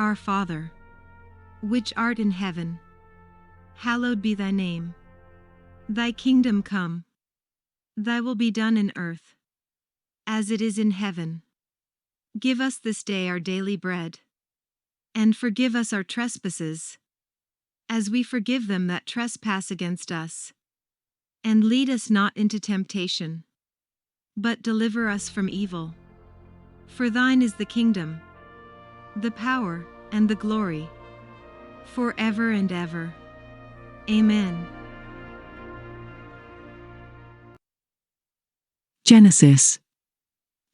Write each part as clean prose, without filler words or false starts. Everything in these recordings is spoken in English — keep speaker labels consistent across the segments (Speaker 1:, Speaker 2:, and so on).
Speaker 1: Our Father, which art in heaven, hallowed be thy name. Thy kingdom come. Thy will be done in earth, as it is in heaven. Give us this day our daily bread, and forgive us our trespasses, as we forgive them that trespass against us. And lead us not into temptation, but deliver us from evil. For thine is the kingdom, the power, and the glory, forever and ever. Amen.
Speaker 2: Genesis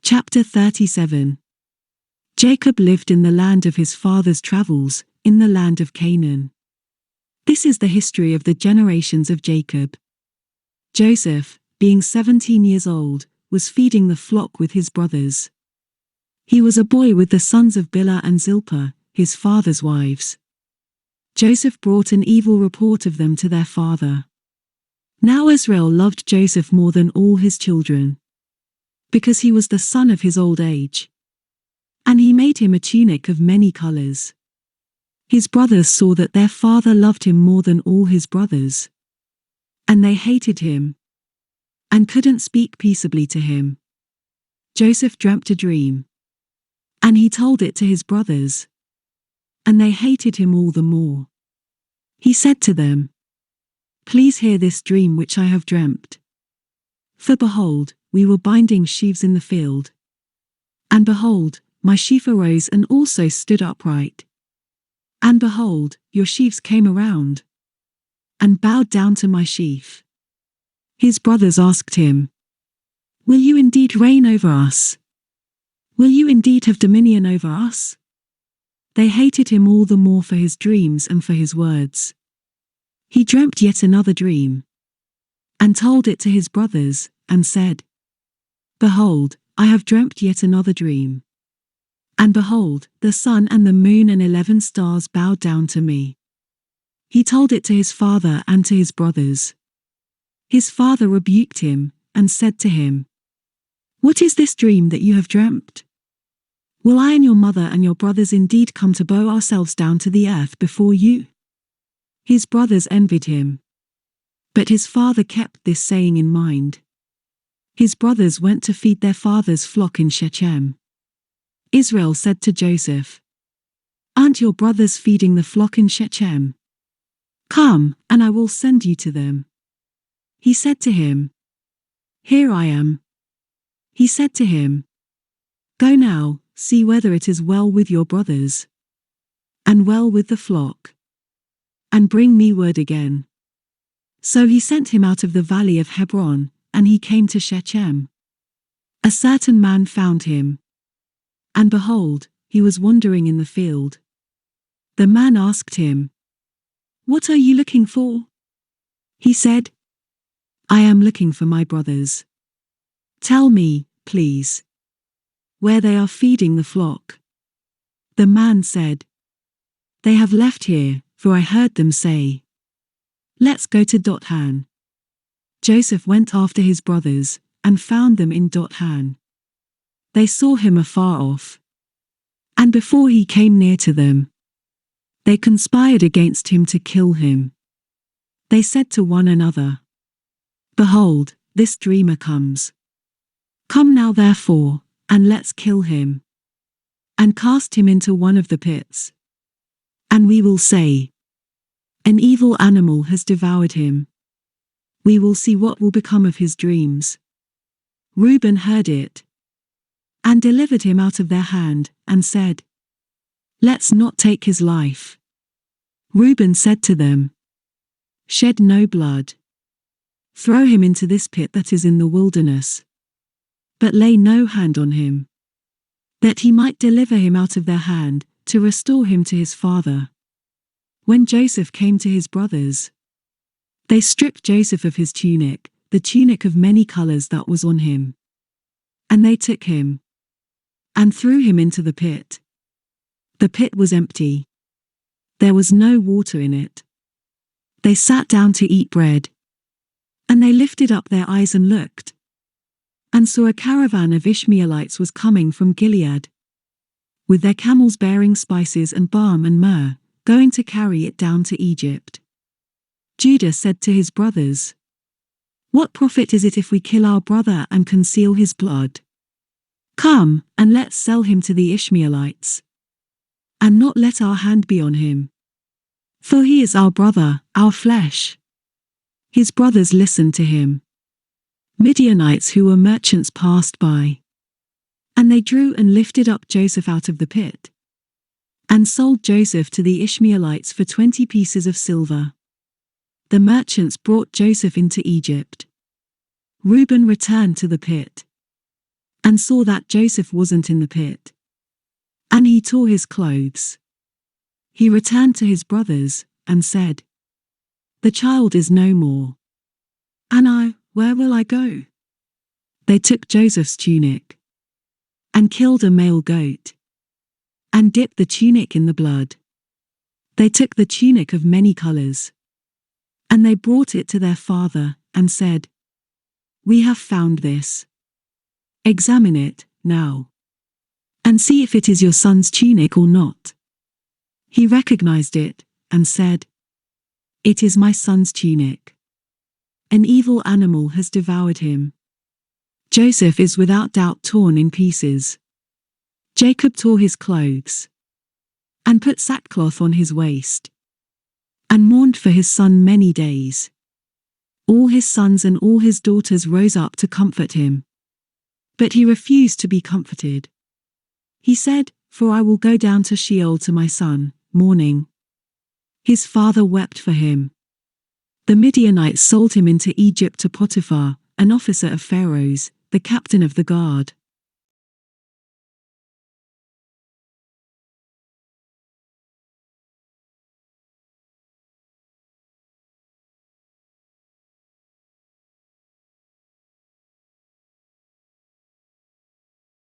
Speaker 2: chapter 37. Jacob lived in the land of his father's travels, in the land of Canaan. This is the history of the generations of Jacob. Joseph, being 17 years old, was feeding the flock with his brothers. He was a boy with the sons of Bilhah and Zilpah, his father's wives. Joseph brought an evil report of them to their father. Now Israel loved Joseph more than all his children, because he was the son of his old age. And he made him a tunic of many colors. His brothers saw that their father loved him more than all his brothers, and they hated him, and couldn't speak peaceably to him. Joseph dreamt a dream, and he told it to his brothers, and they hated him all the more. He said to them, "Please hear this dream which I have dreamt. For behold, we were binding sheaves in the field, and behold, my sheaf arose and also stood upright. And behold, your sheaves came around, and bowed down to my sheaf." His brothers asked him, "Will you indeed reign over us? Will you indeed have dominion over us?" They hated him all the more for his dreams and for his words. He dreamt yet another dream, and told it to his brothers, and said, "Behold, I have dreamt yet another dream. And behold, the sun and the moon and 11 stars bowed down to me." He told it to his father and to his brothers. His father rebuked him, and said to him, "What is this dream that you have dreamt? Will I and your mother and your brothers indeed come to bow ourselves down to the earth before you?" His brothers envied him, but his father kept this saying in mind. His brothers went to feed their father's flock in Shechem. Israel said to Joseph, "Aren't your brothers feeding the flock in Shechem? Come, and I will send you to them." He said to him, "Here I am." He said to him, "Go now, see whether it is well with your brothers, and well with the flock, and bring me word again." So he sent him out of the valley of Hebron, and he came to Shechem. A certain man found him, and behold, he was wandering in the field. The man asked him, "What are you looking for?" He said, "I am looking for my brothers. Tell me, please, where they are feeding the flock." The man said, "They have left here, for I heard them say, 'Let's go to Dothan.'" Joseph went after his brothers, and found them in Dothan. They saw him afar off, and before he came near to them, they conspired against him to kill him. They said to one another, "Behold, this dreamer comes. Come now therefore, and let's kill him, and cast him into one of the pits. And we will say, 'An evil animal has devoured him.' We will see what will become of his dreams." Reuben heard it, and delivered him out of their hand, and said, "Let's not take his life." Reuben said to them, "Shed no blood. Throw him into this pit that is in the wilderness, but lay no hand on him, that he might deliver him out of their hand, to restore him to his father." When Joseph came to his brothers, they stripped Joseph of his tunic, the tunic of many colors that was on him. And they took him, and threw him into the pit. The pit was empty. There was no water in it. They sat down to eat bread, and they lifted up their eyes and looked, and saw a caravan of Ishmaelites was coming from Gilead. with their camels bearing spices and balm and myrrh, going to carry it down to Egypt. Judah said to his brothers, "What profit is it if we kill our brother and conceal his blood? Come, and let's sell him to the Ishmaelites, and not let our hand be on him. For he is our brother, our flesh." His brothers listened to him. Midianites who were merchants passed by, and they drew and lifted up Joseph out of the pit, and sold Joseph to the Ishmaelites for 20 pieces of silver. The merchants brought Joseph into Egypt. Reuben returned to the pit, and saw that Joseph wasn't in the pit, and he tore his clothes. He returned to his brothers, and said, "The child is no more. And I, where will I go?" They took Joseph's tunic, and killed a male goat, and dipped the tunic in the blood. They took the tunic of many colors, and they brought it to their father, and said, "We have found this. Examine it, now, and see if it is your son's tunic or not." He recognized it, and said, "It is my son's tunic. An evil animal has devoured him." Joseph is without doubt torn in pieces. Jacob tore his clothes, and put sackcloth on his waist, and mourned for his son many days. All his sons and all his daughters rose up to comfort him, but he refused to be comforted. He said, "For I will go down to Sheol to my son, mourning." His father wept for him. The Midianites sold him into Egypt to Potiphar, an officer of Pharaoh's, the captain of the guard.